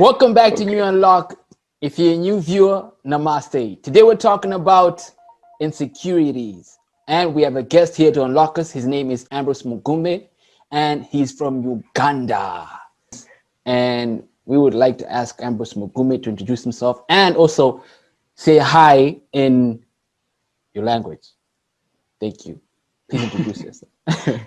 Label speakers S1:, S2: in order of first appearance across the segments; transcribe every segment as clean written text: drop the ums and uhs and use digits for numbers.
S1: Welcome back to New
S2: Okay.
S1: Unlock. If you're a new viewer, namaste. Today we're talking about insecurities. And we have a guest here to unlock us. His name is AMBROSE Mugume, and he's from Uganda. And we would like to ask AMBROSE Mugume to introduce himself and also say hi in your language. Thank you. Please introduce yourself.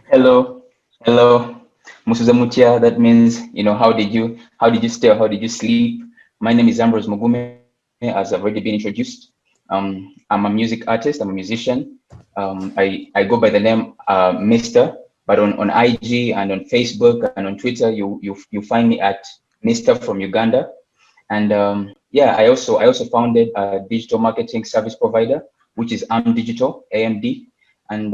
S2: Hello. Hello. Musuza Mutia. That means, how did you stay or how did you sleep? My name is Ambrose Mugume, as I've already been introduced. I'm a music artist. I'm a musician. I go by the name MiSTR, but on IG and on Facebook and on Twitter, you find me at MiSTR from Uganda. And yeah, I also founded a digital marketing service provider, which is Digital, AMD. And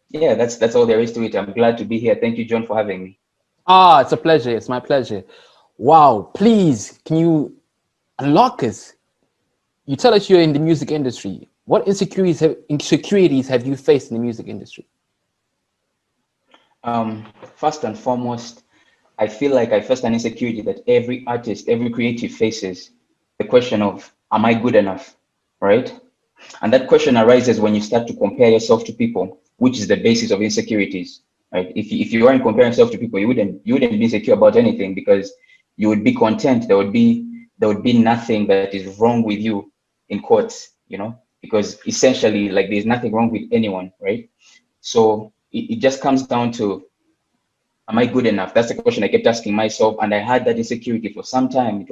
S2: yeah, that's all there is to it. I'm glad to be here. Thank you, John, for having me.
S1: It's a pleasure. It's my pleasure. Wow. Please, can you unlock us? You tell us you're in the music industry. What insecurities have you faced in the music industry?
S2: First and foremost, I feel like I faced an insecurity that every artist, every creative faces, the question of, am I good enough? Right? And that question arises when you start to compare yourself to people, which is the basis of insecurities. Right? If you aren't comparing yourself to people, you wouldn't be insecure about anything because you would be content. There would be nothing that is wrong with you in quotes, because essentially like there's nothing wrong with anyone, right? So it just comes down to, am I good enough? That's the question I kept asking myself, and I had that insecurity for some time.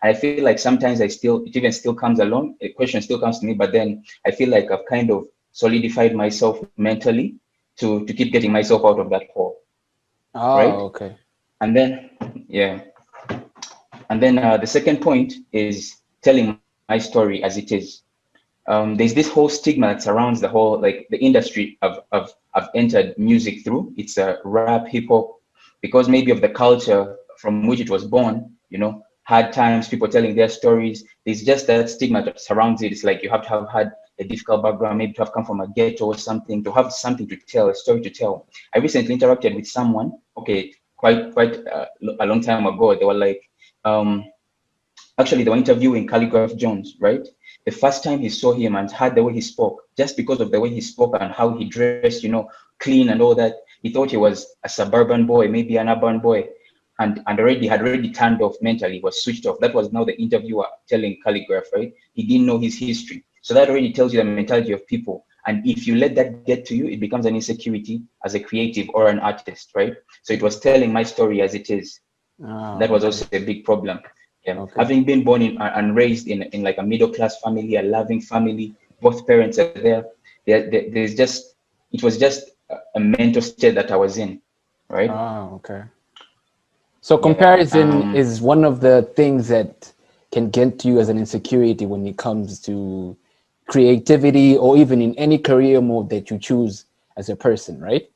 S2: I feel like sometimes it even still comes along. The question still comes to me, but then I feel like I've kind of solidified myself mentally to keep getting myself out of that hole, right?
S1: Oh, okay.
S2: And then, yeah, and then the second point is telling my story as it is. There's this whole stigma that surrounds the whole like the industry of entered music through. It's a rap, hip hop, because maybe of the culture from which it was born. Hard times, people telling their stories. There's just that stigma that surrounds it. It's like you have to have had a difficult background, maybe to have come from a ghetto or something, to have something to tell, a story to tell. I recently interacted with someone, okay, quite a long time ago. They were like, um, actually, they were interviewing Calligraph Jones, right? The first time he saw him and heard the way he spoke, just because of the way he spoke and how he dressed, clean and all that, he thought he was a suburban boy, maybe an urban boy, and already turned off mentally, was switched off. That was now the interviewer telling Calligraph, right? He didn't know his history. So that already tells you the mentality of people. And if you let that get to you, it becomes an insecurity as a creative or an artist, right? So it was telling my story as it is. That
S1: Oh,
S2: was
S1: okay.
S2: also a big problem. Yeah.
S1: Okay.
S2: Having been born in and raised in like a middle class family, a loving family, both parents are there. It was just a mental state that I was in, right?
S1: Oh, okay. So
S2: Yeah.
S1: comparison is one of the things that can get you as an insecurity when it comes to creativity or even in any career mode that you choose as a person, right?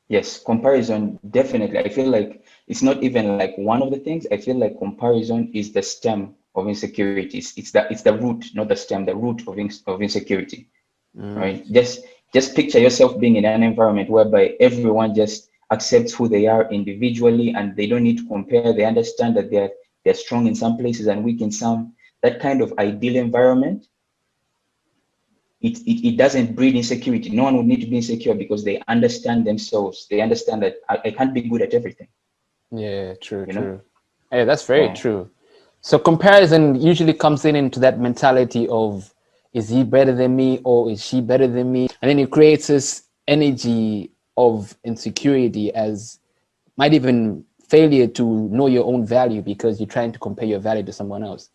S2: Yes, comparison definitely. I feel like it's not even like one of the things. I feel like comparison is the stem of insecurities. It's the root, not the stem, the root of insecurity.
S1: Mm.
S2: Right? Just picture yourself being in an environment whereby everyone just accepts who they are individually and they don't need to compare. They understand that they're strong in some places and weak in some. That kind of ideal environment, it doesn't breed insecurity. No one would need to be insecure because they understand themselves. They understand that I can't be good at everything,
S1: Yeah, true,
S2: you know?
S1: true. Hey, that's very
S2: Yeah.
S1: true. So comparison usually comes in into that mentality of, is he better than me or is she better than me? And then it creates this energy of insecurity as might even failure to know your own value because you're trying to compare your value to someone else.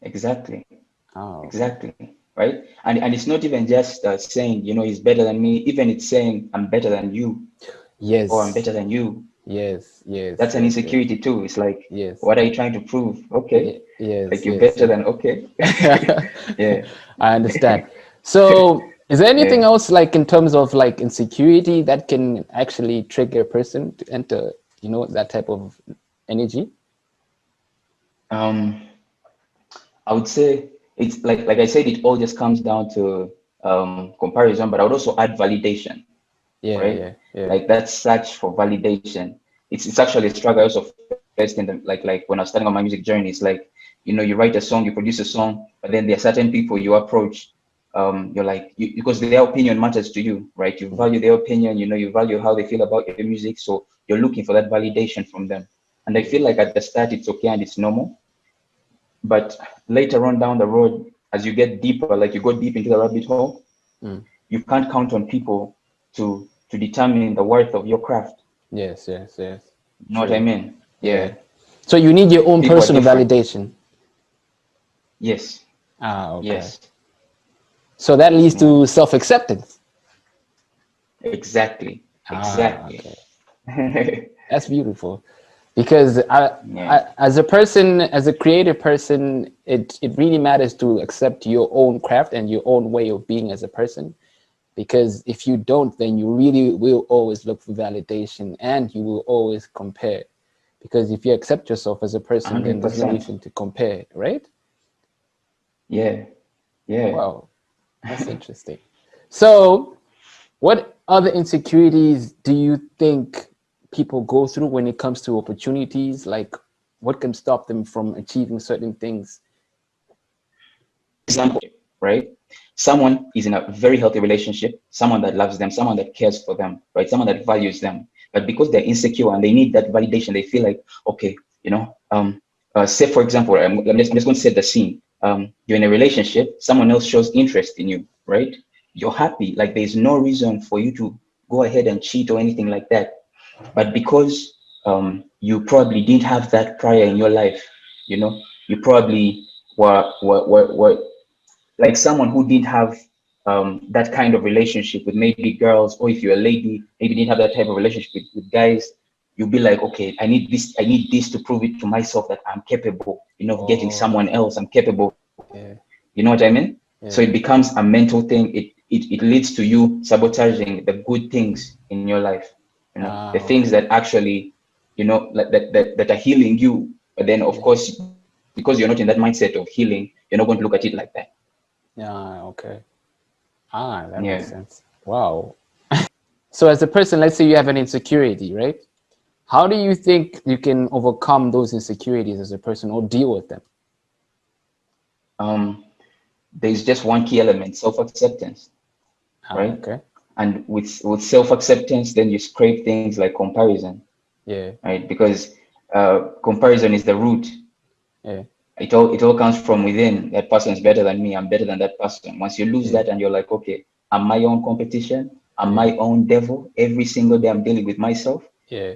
S2: Exactly.
S1: Oh, okay.
S2: Exactly. Right. And it's not even just saying, he's better than me. Even it's saying I'm better than you or I'm
S1: Yes,
S2: better than you.
S1: yes, yes,
S2: That's an
S1: yes, yes,
S2: insecurity too. It's like,
S1: yes,
S2: what are you trying to prove? Okay. Like
S1: yes,
S2: you're
S1: yes,
S2: better
S1: yes.
S2: than okay. Yeah.
S1: I understand. So, is there anything
S2: Yeah.
S1: else like in terms of like insecurity that can actually trigger a person to enter, that type of energy?
S2: Um, I would say it's like I said, it all just comes down to comparison, but I would also add validation,
S1: Yeah,
S2: right?
S1: yeah, yeah.
S2: Like that search for validation. It's actually a struggle I also face. best in the like when I was starting on my music journey. It's like, you know, you write a song, you produce a song, but then there are certain people you approach. You're like, because their opinion matters to you, right? You value their opinion, you know, you value how they feel about your music, so you're looking for that validation from them. And I feel like at the start it's okay and it's normal, but later on down the road, as you get deeper, like you go deep into the rabbit hole, you can't count on people to determine the worth of your craft.
S1: Yes, yes, yes.
S2: You know what I mean?
S1: Yeah.
S2: Yeah.
S1: So you need your own
S2: People are
S1: personal
S2: different.
S1: validation.
S2: Yes.
S1: Ah, okay.
S2: Yes.
S1: So that leads
S2: Yeah.
S1: to self-acceptance.
S2: Exactly.
S1: Ah,
S2: Exactly.
S1: okay. That's beautiful. Because
S2: Yeah.
S1: as a person, as a creative person, it really matters to accept your own craft and your own way of being as a person. Because if you don't, then you really will always look for validation and you will always compare. Because if you accept yourself as a person, then there's no
S2: 100%.
S1: reason to compare, right?
S2: Yeah. Yeah.
S1: Wow, that's interesting. So, what other insecurities do you think people go through when it comes to opportunities? Like, what can stop them from achieving certain things?
S2: Example, right? Someone is in a very healthy relationship, someone that loves them, someone that cares for them, right? Someone that values them. But because they're insecure and they need that validation, they feel like, okay, you know, say for example, I'm just going to set the scene. You're in a relationship, someone else shows interest in you, right? You're happy, like there's no reason for you to go ahead and cheat or anything like that. But because you probably didn't have that prior in your life, you know, you probably were like someone who didn't have that kind of relationship with maybe girls, or if you're a lady, maybe didn't have that type of relationship with guys, you'll be like, okay, I need this to prove it to myself that I'm capable, you know, of getting someone
S1: Oh,
S2: else. I'm capable.
S1: yeah,
S2: You know what I mean? So
S1: yeah.
S2: it becomes a mental thing. It leads to you sabotaging the good things in your life, you know, the
S1: Ah,
S2: things
S1: okay.
S2: that actually, you know, that are healing you. But then, of
S1: Yeah,
S2: course, because you're not in that mindset of healing, you're not going to look at it like that.
S1: yeah, okay. Ah, that makes
S2: Yeah.
S1: sense. Wow. So, as a person, let's say you have an insecurity, right? How do you think you can overcome those insecurities as a person or deal with them?
S2: Um, there's just one key element: self-acceptance,
S1: Ah,
S2: right?
S1: okay.
S2: And with self-acceptance, then you scrape things like comparison,
S1: Yeah,
S2: right? Because comparison is the root.
S1: yeah,
S2: It all comes from within. That person is better than me. I'm better than that person. Once you lose
S1: yeah,
S2: that, and you're like, okay, I'm my own competition. I'm
S1: yeah,
S2: my own devil. Every single day, I'm dealing with myself.
S1: yeah,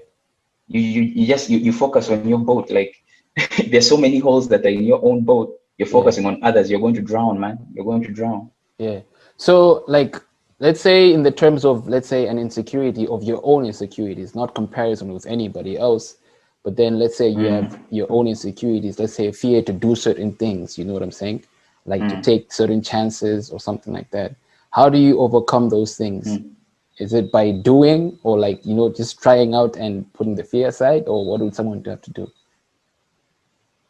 S2: You focus on your boat. Like there's so many holes that are in your own boat. You're
S1: yeah,
S2: focusing on others. You're going to drown, man. You're going to drown.
S1: yeah. So, like, let's say in the terms of, let's say, an insecurity of your own insecurities, not comparison with anybody else, but then let's say you have
S2: Mm,
S1: your own insecurities, let's say fear to do certain things, you know what I'm saying? Like to
S2: mm,
S1: take certain chances or something like that. How do you overcome those things?
S2: mm.
S1: Is it by doing or like, just trying out and putting the fear aside, or what would someone have to do?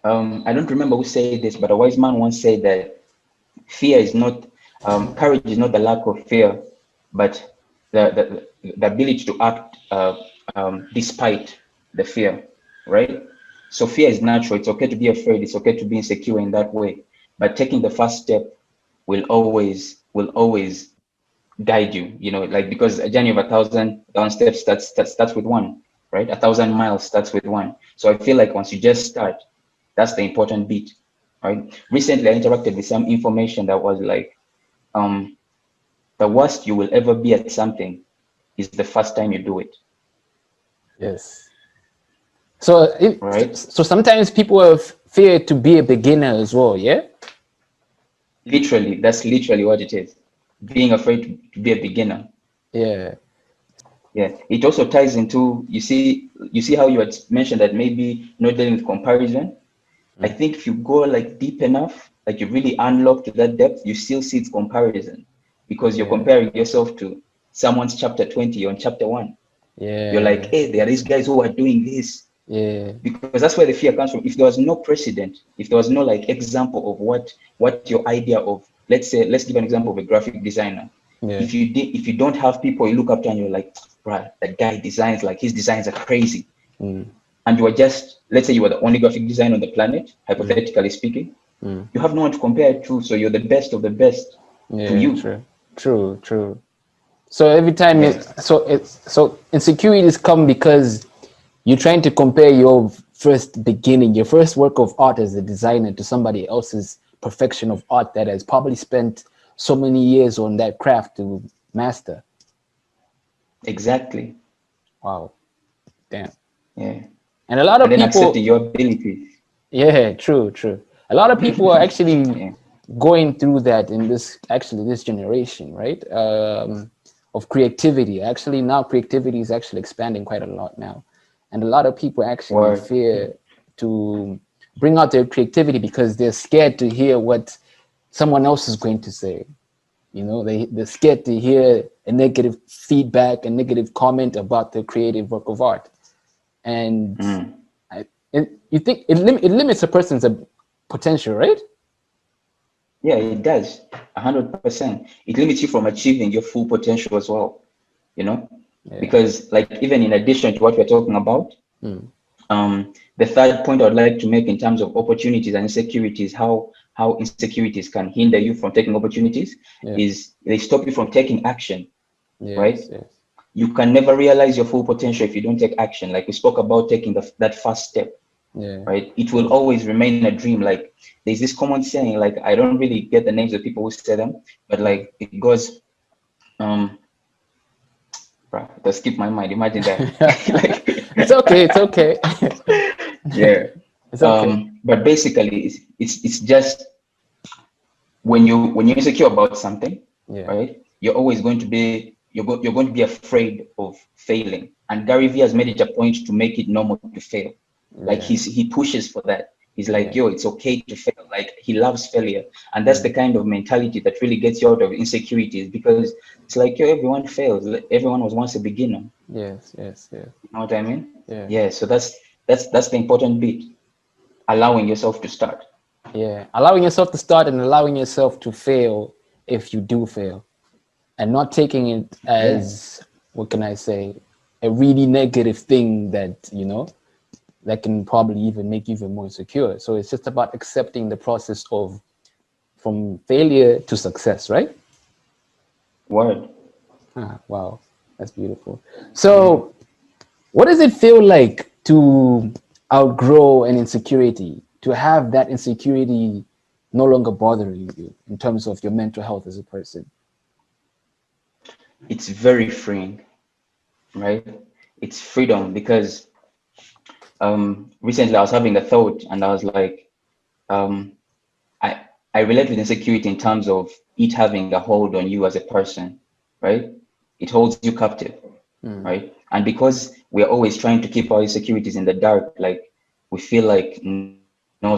S2: I don't remember who said this, but a wise man once said that fear is not, courage is not the lack of fear, but the ability to act despite the fear, right? So fear is natural. It's okay to be afraid. It's okay to be insecure in that way. But taking the first step will always guide you. You know, like because a journey of 1,000 steps starts with one, right? 1,000 miles starts with one. So I feel like once you just start, that's the important bit, right? Recently, I interacted with some information that was like, um, the worst you will ever be at something is the first time you do it,
S1: Yes. So,
S2: right?
S1: so sometimes people have fear to be a beginner as well. Yeah.
S2: Literally, that's literally what it is. Being afraid to be a beginner.
S1: Yeah.
S2: Yeah. It also ties into, you see how you had mentioned that maybe not dealing with comparison. I
S1: Mm.
S2: think if you go like deep enough, like you really unlock to that depth, you still see its comparison because you're
S1: Yeah.
S2: comparing yourself to someone's chapter 20 on chapter 1. You're like,
S1: Yeah.
S2: hey, there are these guys who are doing this,
S1: Yeah.
S2: because that's where the fear comes from. If there was no precedent, if there was no like example of what your idea of, let's give an example of a graphic designer.
S1: Yeah.
S2: If you don't have people you look up to and you're like, right, that guy designs, like his designs are crazy,
S1: Mm.
S2: and you are just, let's say you are the only graphic designer on the planet, hypothetically speaking, you have no one to compare it to, so you're the best of the best to
S1: Yeah,
S2: you.
S1: true. So every time
S2: Yeah.
S1: so insecurities come because you're trying to compare your first beginning, your first work of art as a designer to somebody else's perfection of art that has probably spent so many years on that craft to master.
S2: Exactly.
S1: Wow, damn.
S2: Yeah.
S1: And a lot
S2: And
S1: of
S2: then accepting
S1: people,
S2: your abilities.
S1: yeah, true. A lot of people are actually
S2: Yeah.
S1: going through that in this generation, right? Of creativity. Actually, now creativity is actually expanding quite a lot now, and a lot of people actually
S2: Word.
S1: fear to bring out their creativity because they're scared to hear what someone else is going to say. You know, they're scared to hear a negative feedback, a negative comment about their creative work of art. And you think it limits a person's potential, right?
S2: Yeah, it does. 100%. It limits you from achieving your full potential as well, you know?
S1: Yeah.
S2: Because like even in addition to what we're talking about, the third point I'd like to make in terms of opportunities and insecurities, how insecurities can hinder you from taking opportunities,
S1: Yeah.
S2: is they stop you from taking action, right?
S1: Yes.
S2: You can never realize your full potential if you don't take action. Like we spoke about taking that first step,
S1: Yeah.
S2: right? It will always remain a dream. Like there's this common saying, like I don't really get the names of people who say them, but like it goes, um, bruh, it skip my mind. Imagine that. Like,
S1: It's okay. It's okay.
S2: yeah.
S1: It's okay.
S2: But basically, it's just when you're insecure about something,
S1: Yeah.
S2: right? You're always going to be you're going to be afraid of failing. And Gary Vee has made it a point to make it normal to fail. Like
S1: Yeah.
S2: he pushes for that. He's like,
S1: Yeah.
S2: yo, it's okay to fail. Like he loves failure, and that's the
S1: Mm.
S2: kind of mentality that really gets you out of insecurities because it's like, yo, everyone fails. Everyone was once a beginner.
S1: Yes.
S2: You know what I mean?
S1: Yeah.
S2: Yeah. So that's the important bit. Allowing yourself to start.
S1: Yeah. Allowing yourself to start and allowing yourself to fail if you do fail, and not taking it
S2: Yeah.
S1: as, what can I say, a really negative thing that, that can probably even make you even more insecure. So it's just about accepting the process of from failure to success, right?
S2: Word.
S1: Wow, that's beautiful. So, what does it feel like to outgrow an insecurity, to have that insecurity no longer bothering you in terms of your mental health as a person?
S2: It's very freeing, right? It's freedom because recently I was having a thought and I was like, um, I I relate with insecurity in terms of it having a hold on you as a person, right? It holds you captive, right? And because we're always trying to keep our insecurities in the dark, like we feel like no,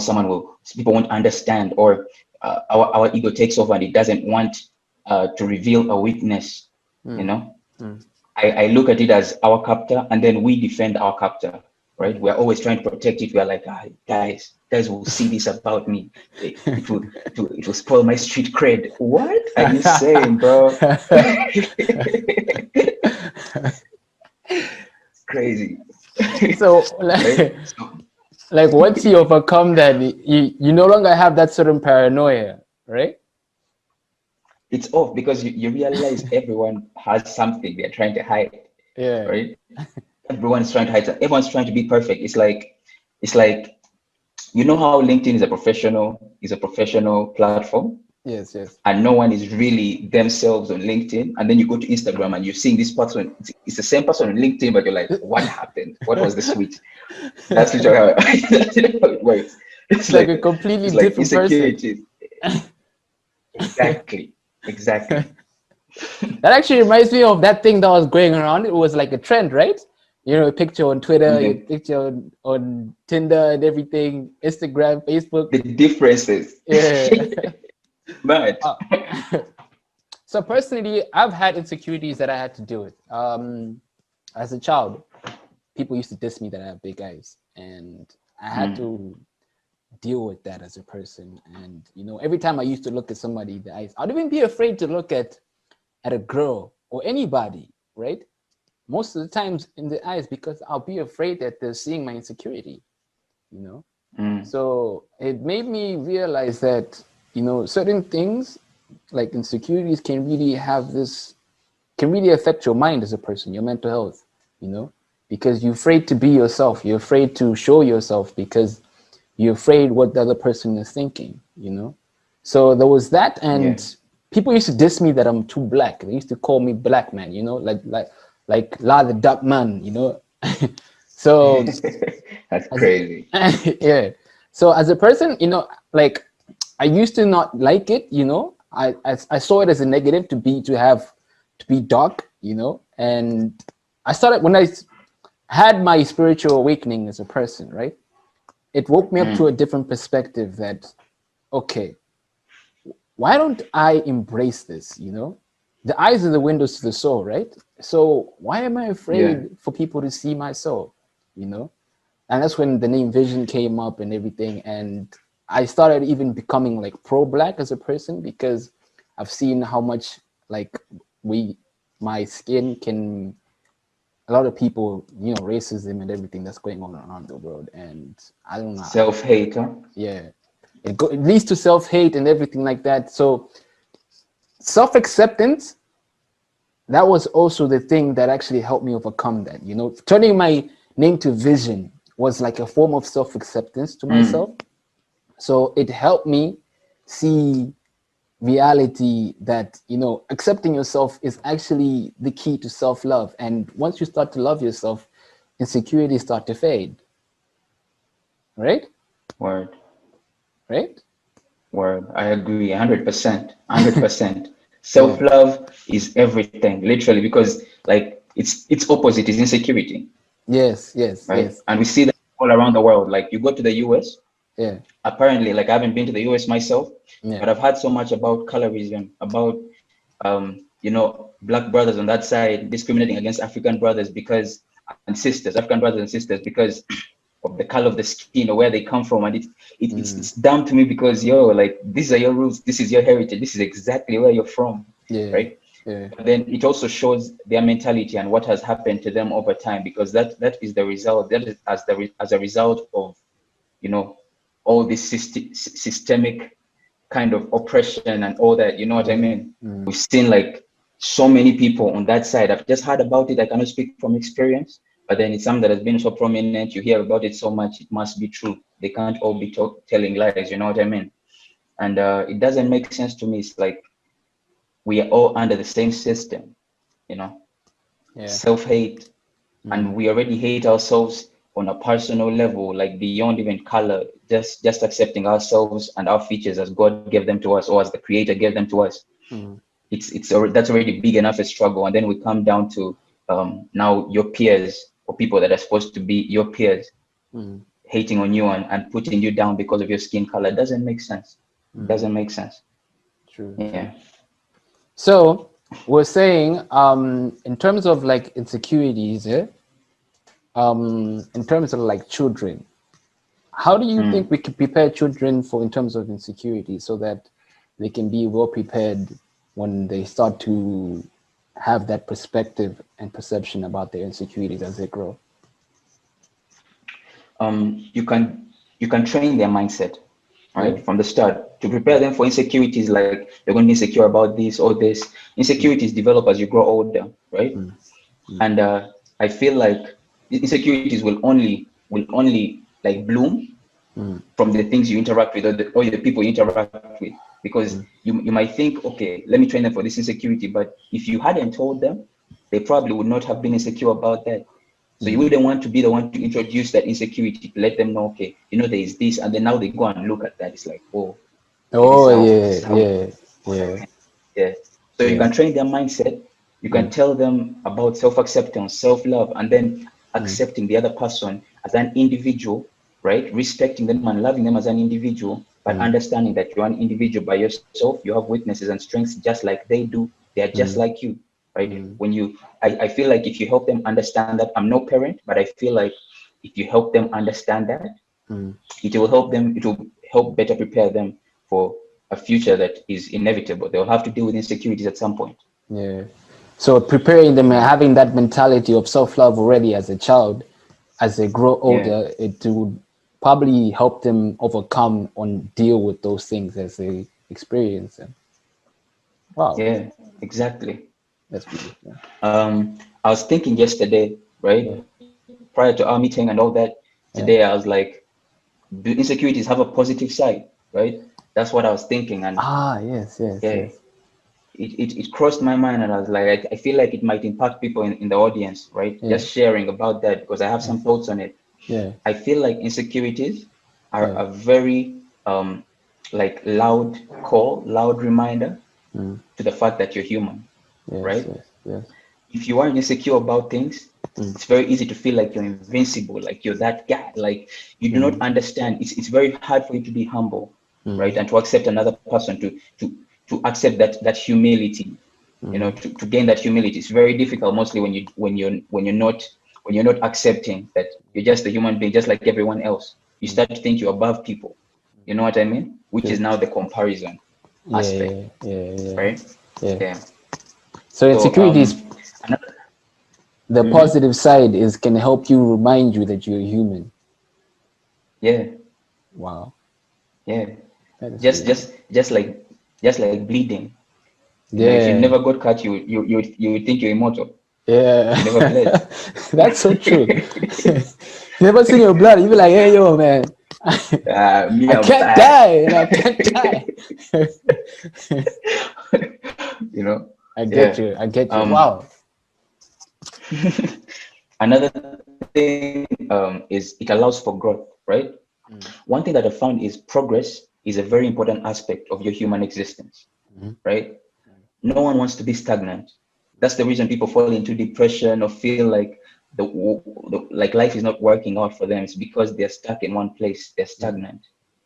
S2: people won't understand, or our ego takes over and it doesn't want to reveal a weakness, you know? I look at it as our captor, and then we defend our captor, right? We're always trying to protect it. We're like, guys will see this about me. It will spoil my street cred. What are you saying, bro? It's crazy,
S1: So,
S2: right? So
S1: like once you overcome that, you no longer have that certain paranoia, right?
S2: it's off because you realize everyone has something they're trying to hide,
S1: Yeah.
S2: right? Everyone's trying to hide. Everyone's trying to be perfect. It's like you know how LinkedIn is a professional platform,
S1: Yes.
S2: and no one is really themselves on LinkedIn. And then you go to Instagram and you're seeing this person. It's the same person on LinkedIn, but you're like, what happened? What was the switch? That's literally how, that's literally how it works.
S1: It's
S2: It's
S1: like
S2: like
S1: a completely
S2: it's like
S1: different person.
S2: insecurities. Exactly.
S1: That actually reminds me of that thing that was going around. It was like a trend, right? A picture on Twitter, your
S2: Mhm.
S1: picture on Tinder and everything, Instagram, Facebook.
S2: The differences,
S1: Yeah.
S2: but
S1: Uh, so personally, I've had insecurities that I had to deal with. As a child, people used to diss me that I have big eyes, and I had to deal with that as a person. And every time I used to look at somebody in the eyes, I'd even be afraid to look at a girl or anybody, right? most of the times in the eyes because I'll be afraid that they're seeing my insecurity, you know. So it made me realize that, you know, certain things like insecurities can really have this, can really affect your mind as a person, your mental health, you know, because you're afraid to be yourself. You're afraid to show yourself because you're afraid what the other person is thinking, you know. So there was that,
S2: Yeah.
S1: and people used to diss me that I'm too black. They used to call me black man, you know, like La the Duck Man, you know. So
S2: That's
S1: as a,
S2: crazy.
S1: yeah. So as a person, you know, like I used to not like it, you know. I saw it as a negative to be dark, you know. And I started when I had my spiritual awakening as a person, right? It woke me up to a different perspective that, okay, why don't I embrace this, you know? The eyes are the windows to the soul, right? So why am I
S2: Yeah.
S1: afraid for people to see my soul, you know? And that's when the name Vision came up and everything. And I started even becoming like pro-black as a person because I've seen how much like we, my skin can, a lot of people, you know, racism and everything that's going on around the world. And I don't know,
S2: Self-hate, huh?
S1: yeah, it leads to self-hate and everything like that. So self-acceptance, that was also the thing that actually helped me overcome that, you know. Turning my name to Vision was like a form of self-acceptance to myself. So it helped me see reality that, you know, accepting yourself is actually the key to self-love. And once you start to love yourself, insecurities start to fade, right?
S2: Word.
S1: Right?
S2: Word. I agree 100%. 100%.
S1: Yeah.
S2: Self-love is everything, literally, because like its opposite is insecurity,
S1: Yes, yes,
S2: right?
S1: yes.
S2: And we see that all around the world. Like you go to the US,
S1: Yeah.
S2: apparently, like I haven't been to the US myself,
S1: Yeah.
S2: but I've heard so much about colorism, about black brothers on that side discriminating against African brothers because and sisters, African brothers and sisters because of the color of the skin or where they come from. And it's dumb to me because like these are your roots, this is your heritage, this is exactly where you're from,
S1: Yeah.
S2: right?
S1: Yeah.
S2: But then it also shows their mentality and what has happened to them over time, because that is the result, that is as a result of you know all this systemic kind of oppression and all that, you know what I mean? We've seen like so many people on that side. I've just heard about it. I cannot speak from experience, but then it's something that has been so prominent. You hear about it so much, it must be true. They can't all be telling lies, you know what I mean? And it doesn't make sense to me. It's like we are all under the same system, you know,
S1: Yeah.
S2: self-hate, and we already hate ourselves on a personal level, like beyond even color, just accepting ourselves and our features as God gave them to us, or as the Creator gave them to us. That's already big enough a struggle. And then we come down to now your peers or people that are supposed to be your peers hating on you and putting you down because of your skin color. It doesn't make sense. It doesn't make sense.
S1: True,
S2: Yeah.
S1: true. So we're saying, in terms of like insecurities, in terms of like children, how do you think we can prepare children for in terms of insecurity so that they can be well prepared when they start to have that perspective and perception about their insecurities as they grow?
S2: You can train their mindset,
S1: Yeah.
S2: right, from the start to prepare them for insecurities. Like you're going to be insecure about this or this. Insecurities develop as you grow older, right? And I feel like insecurities will only like bloom from the things you interact with, or the people you interact with, because you might think, okay, let me train them for this insecurity, but if you hadn't told them, they probably would not have been insecure about that. So you wouldn't want to be the one to introduce that insecurity, to let them know, okay, there is this, and then now they go and look at that. It's like, oh, okay, this is
S1: Oh
S2: how this
S1: yeah,
S2: is how it
S1: yeah, yeah,
S2: yeah. So you
S1: yeah.
S2: can train their mindset. You can tell them about self-acceptance, self-love, and then accepting the other person as an individual, right? Respecting them and loving them as an individual, but understanding that you're an individual by yourself. You have weaknesses and strengths just like they do. They are just like you, right? I feel like if you help them understand that, I'm no parent, but I feel like if you help them understand that, it will help better prepare them for a future that is inevitable. They'll have to deal with insecurities at some point.
S1: Yeah. So preparing them and having that mentality of self-love already as a child, as they grow
S2: Yeah,
S1: older, it would probably help them overcome and deal with those things as they experience them. Wow,
S2: yeah, exactly.
S1: that's beautiful.
S2: I was thinking yesterday, right,
S1: Yeah,
S2: prior to our meeting and all that. Today,
S1: yeah.
S2: I was like, do insecurities have a positive side, right? That's what I was thinking, and
S1: Ah, yes, yes,
S2: yeah,
S1: yes.
S2: it crossed my mind, and I was like, I feel like it might impact people in the audience, right?
S1: Yeah,
S2: Just sharing about that because I have some
S1: yes,
S2: thoughts on it.
S1: yeah,
S2: I feel like insecurities are
S1: yeah.
S2: a very like loud reminder
S1: Mm,
S2: to the fact that you're human,
S1: yes,
S2: right?
S1: yes, yes.
S2: If you are insecure about things,
S1: Mm,
S2: it's very easy to feel like you're invincible, like you're that guy, like you do not
S1: mm,
S2: understand. It's very hard for you to be humble, right?
S1: mm,
S2: And to accept another person, to accept that humility,
S1: mm,
S2: to gain that humility. It's very difficult mostly when you're not accepting that you're just a human being, just like everyone else. You
S1: mm.
S2: start to think you're above people. You know what I mean? Which is
S1: True.
S2: now the comparison
S1: Yeah,
S2: aspect,
S1: yeah, yeah, yeah,
S2: right?
S1: yeah.
S2: Yeah.
S1: So
S2: So
S1: insecurity is
S2: another,
S1: the
S2: mhm,
S1: positive side is can help you remind you that you're human.
S2: yeah,
S1: Wow,
S2: yeah.
S1: that is
S2: Just
S1: beautiful.
S2: just just like just like bleeding. If you
S1: Yeah,
S2: never got cut, you would think you're immortal.
S1: yeah.
S2: You never bled.
S1: That's so true. You never seen your blood, you be like, hey yo man,
S2: Me,
S1: I
S2: I'm
S1: can't
S2: bad.
S1: die, I can't die.
S2: you know,
S1: I get
S2: yeah.
S1: you, I get you.
S2: Um,
S1: Wow.
S2: Another thing is it allows for growth, right? One
S1: Mm,
S2: thing that I found is progress is a very important aspect of your human existence,
S1: mhm,
S2: right? No one wants to be stagnant. That's the reason people fall into depression or feel like like life is not working out for them. It's because they're stuck in one place. They're
S1: mm,
S2: stagnant,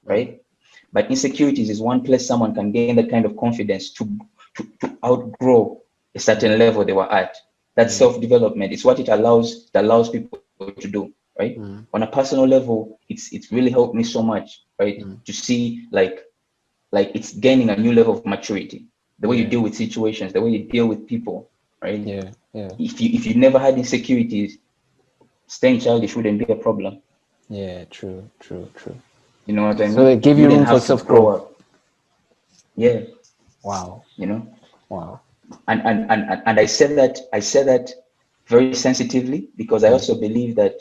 S1: mm,
S2: right? But insecurities is one place someone can gain that kind of confidence to outgrow a certain
S1: mm,
S2: level they were at. That
S1: mm,
S2: self-development is what it allows people to do, right? On a
S1: mm,
S2: personal level, it's really helped me so much, right?
S1: mm.
S2: To see like it's gaining a new level of maturity. The way you
S1: Yeah,
S2: deal with situations, the way you deal with people, right?
S1: yeah, yeah,
S2: If you never had insecurities, staying childish wouldn't be a problem.
S1: yeah. True, true, true.
S2: You know what I
S1: So they
S2: mean?
S1: give
S2: You
S1: you
S2: wouldn't
S1: room for
S2: have to
S1: self
S2: grow
S1: growth.
S2: up. Yeah,
S1: Wow,
S2: you know.
S1: wow.
S2: And I say that very sensitively because I
S1: Mm,
S2: also believe that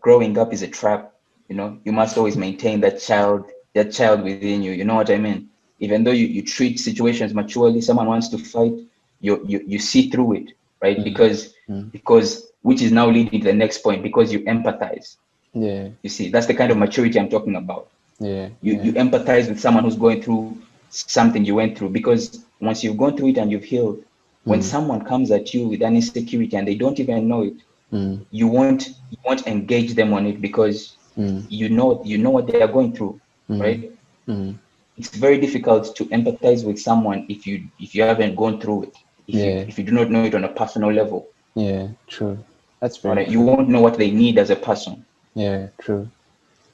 S2: growing up is a trap. You must always maintain that child within you. You know what I mean? Even though you treat situations maturely, someone wants to fight, you see through it, right?
S1: mm, mm.
S2: Because which is now leading to the next point, because you empathize.
S1: Yeah,
S2: You see, that's the kind of
S1: yeah,
S2: maturity I'm talking about.
S1: yeah,
S2: You
S1: yeah.
S2: empathize with someone who's going through something you went through, because once you've gone through it and you've healed, when
S1: Mm,
S2: someone comes at you with an insecurity and they don't even know it,
S1: mm,
S2: you won't engage them on it because
S1: mm,
S2: you know what they are going through,
S1: mm,
S2: right?
S1: mm.
S2: It's very difficult to empathize with someone if you haven't gone through it, if you
S1: Yeah,
S2: if you do not know it on a personal level.
S1: yeah. True. That's
S2: All
S1: very
S2: right, you
S1: true.
S2: won't know what they need as a person.
S1: Yeah, true.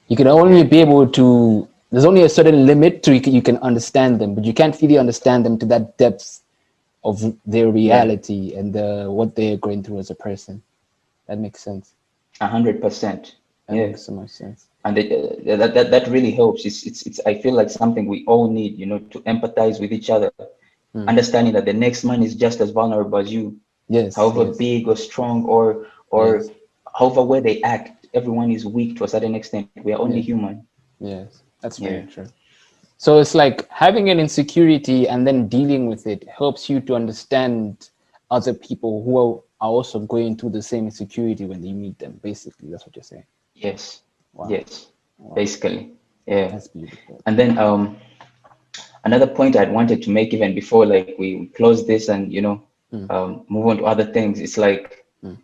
S1: You can only
S2: Yeah,
S1: be able to. There's only a certain limit to you can understand them, but you can't really understand them to that depth of their
S2: yeah,
S1: reality and what they're going through as a person. That makes sense.
S2: 100%.
S1: That
S2: Yeah.
S1: makes so much sense.
S2: And that really helps. It's I feel like something we all need, to empathize with each other,
S1: Mm.
S2: understanding that the next man is just as vulnerable as you,
S1: Yes,
S2: however
S1: yes,
S2: big or strong or
S1: yes,
S2: however where they act. Everyone is weak to a certain extent. We are only
S1: yes,
S2: human.
S1: yes. That's
S2: Yeah.
S1: very true. So it's like having an insecurity and then dealing with it helps you to understand other people who are also going through the same insecurity when they meet them. Basically, that's what you're saying.
S2: Yes.
S1: Wow,
S2: Yes.
S1: wow,
S2: Basically. Yeah.
S1: that's beautiful.
S2: And then another point I'd wanted to make even before like we close this and
S1: Mm,
S2: move on to other things. It's like
S1: mm,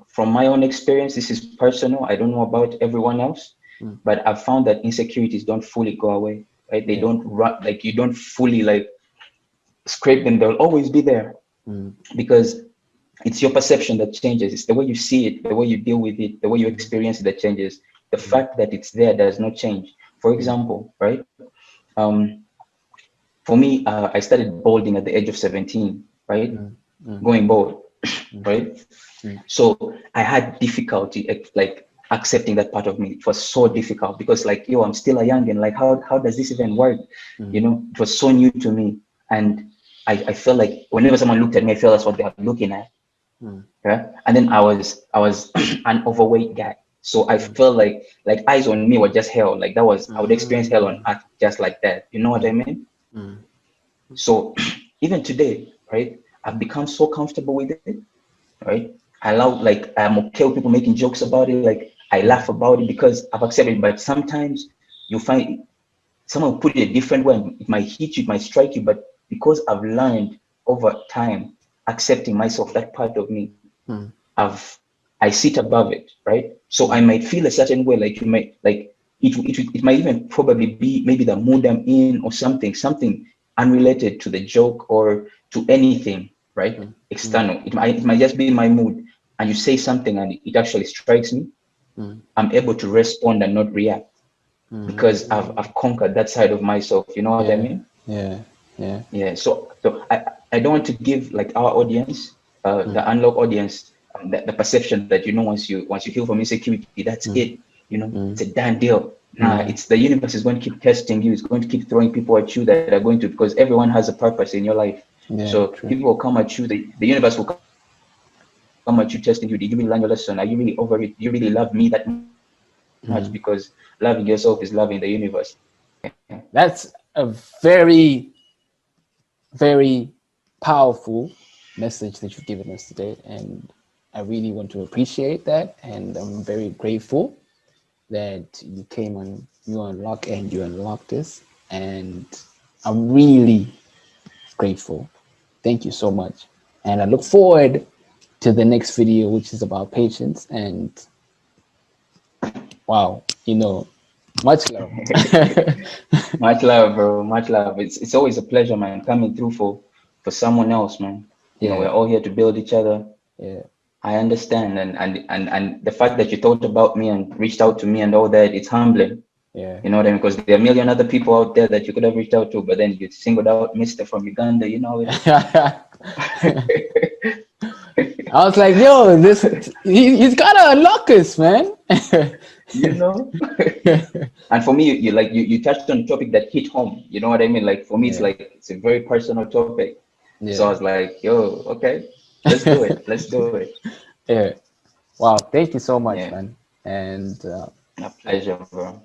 S2: from my own experience, this is personal. I don't know about everyone else,
S1: mm.
S2: but I've found that insecurities don't fully go away, right? They
S1: Yeah.
S2: don't run, like you don't fully like scrape them. They'll always be there
S1: Mm,
S2: because it's your perception that changes. It's the way you see it, the way you deal with it, the way you
S1: mm,
S2: experience it that changes. The
S1: mm,
S2: fact that it's there does not change. For
S1: mm,
S2: example, right? Um, for me, I started balding at the age of 17, right?
S1: mm.
S2: going bold, right? So I had difficulty like accepting that part of me. It was so difficult because like, yo, I'm still a youngin. Like, how does this even work? You know, it was so new to me. And I felt like whenever someone looked at me, I felt that's what they were looking at. Yeah. And then I was an overweight guy. So I felt like eyes on me were just hell. Like that was, I would experience hell on earth just like that. You know what I mean? So even today, right, I've become so comfortable with it, right? I love, like, I'm okay with people making jokes about it. Like I laugh about it because I've accepted it. But sometimes you find someone put it a different way. It might hit you, it might strike you. But because I've learned over time, accepting myself, that part of me, I sit above it, right? So I might feel a certain way, like you might, like it might even probably be maybe the mood I'm in or something unrelated to the joke or to anything, right? External. It might just be my mood, and you say something and it actually strikes me. I'm able to respond and not react because I've conquered that side of myself. You know what I mean? Yeah. So I don't want to give like our audience, the unlock audience, the perception that, you know, once you heal from insecurity, that's it. You know, it's a done deal. Nah, it's the universe is going to keep testing you. It's going to keep throwing people at you that are going to, because everyone has a purpose in your life. So people will come at you. The universe will come at you testing you. Did you really learn your lesson? Are you really over it? Do you really love me that much? Because loving yourself is loving the universe.
S1: That's a very, very powerful message that you've given us today. And I really want to appreciate that. And I'm very grateful that you came on, you unlocked this. And I'm really grateful. Thank you so much. And I look forward to the next video, which is about patience. And wow, you know, much love.
S2: Much love, bro. Much love. It's always a pleasure, man, coming through for someone else, man. You know, we're all here to build each other.
S1: Yeah.
S2: I understand, and the fact that you thought about me and reached out to me and all that, it's humbling.
S1: Yeah.
S2: You know what I mean? Because there are a million other people out there that you could have reached out to, but then you singled out MiSTR from Uganda. You know it.
S1: I was like, yo, he's gotta unlock us, man.
S2: You know. And for me, you touched on a topic that hit home. You know what I mean? Like for me, it's like it's a very personal topic. So I was like, yo, okay, let's do it. Let's do it.
S1: Yeah. Wow. Thank you so much, man. And
S2: a pleasure, bro.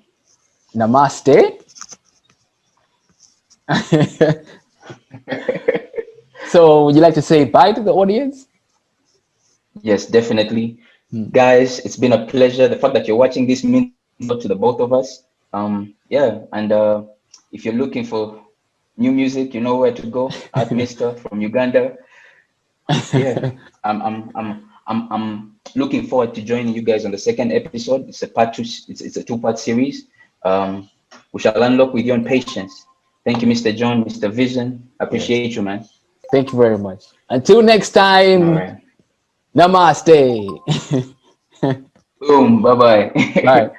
S1: Namaste. So would you like to say bye to the audience?
S2: Yes, definitely. Guys, it's been a pleasure. The fact that you're watching this means a lot to the both of us. Yeah, and if you're looking for new music, you know where to go. At MiSTR from Uganda. Yeah, I'm looking forward to joining you guys on the second episode. It's a part two. It's a two-part series. We shall unlock with you on patience. Thank you, Mr. John, Mr. Vision. Appreciate you, man.
S1: Thank you very much. Until next time.
S2: All right.
S1: Namaste.
S2: Boom. Bye-bye.
S1: Bye.